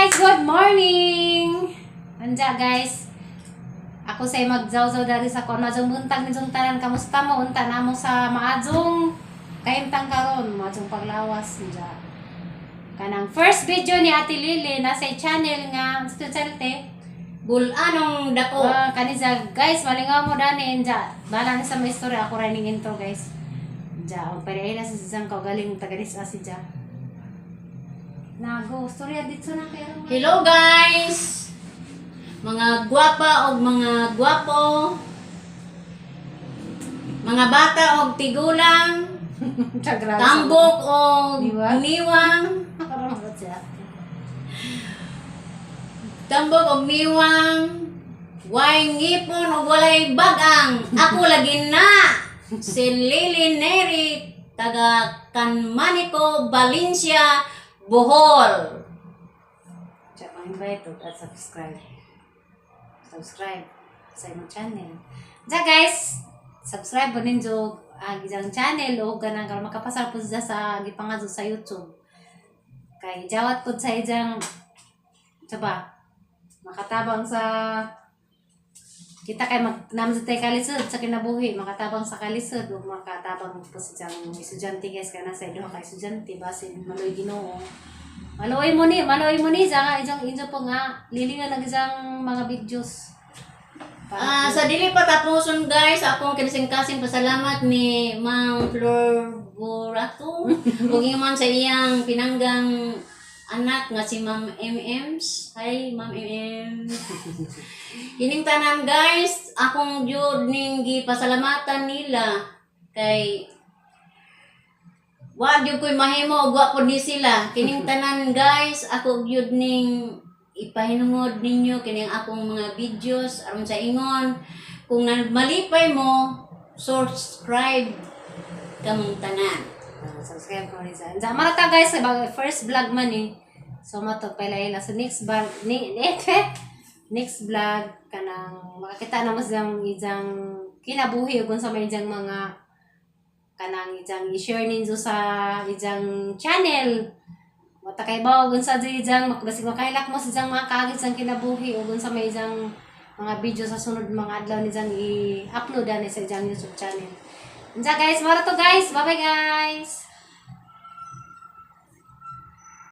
guys! Good morning! Anja guys, ako say magzaw-zaw dari sa kon majong buntag ni jong tanan, kamusta mo? Unta na mo sa maadjong kahimtang karon, maadjong paglawas anja. Kanang first video ni Ate Lily na sa channel nga sa chalte. Bulanong dako. Kanisa guys, malingaw mo dani anja. Bala na sa may istorya ako ning intro guys. Anja, og pare na sa sisang galing tagadis si Ja. Nago, storya dito na kayo. Hello guys! Mga gwapa o mga gwapo, mga bata o tigulang, tambok o niwang, tambok o niwang, way ngipon o walay bagang. Ako lagi na si Lily Neri, taga Canmanico, Valencia, Bohol. Diyan mo invite at subscribe. Subscribe sa imong channel. Diyan guys, subscribe po ninyo ang isang channel o ganang karon makapasar po siya sa gipangadto sa YouTube. Kay jawat po sa ijang diba? Makatabang sa kita kay naman sa tayo kalisod sa kinabuhi, makatabang sa kalisod o makatabang po sa diyang estudyante guys, kaya nasa ido ka estudyante, basin maloy Ginoo. Maloy mo ni, sa ijang po nga, lilingan ng isang mga videos. Sa dili pa tapuson guys, akong kinasing-kasing pasalamat ni Ma'am Flor Burato ug man sa iyang pinanggang anak nga si Ma'am MMs. Hi Ma'am MM. Kining tanan guys, akong jud ning gipasalamatan nila kay wa jud ko'y mahimo og wa pod ni sila. Kining tanan guys, ako jud ning ipahinungod ninyo kining akong mga videos aron sa ingon. Kung malipay mo, subscribe kamong tanan. Subscribe ko rin sa. Marata guys, first vlog man eh. So mato pala sa next vlog, next vlog kanang makakita na mo siyang ijang kinabuhi ug sa may ijang mga kanang ijang i-share ninyo sa ijang channel. Mata kay bawo gun sa ijang makbasig makailak mo sa ijang mga kaagid sang kinabuhi ug sa may ijang mga video sa sunod mga adlaw ni ijang i-upload ani sa ijang YouTube channel. Unsa guys, mara to guys. Bye bye guys.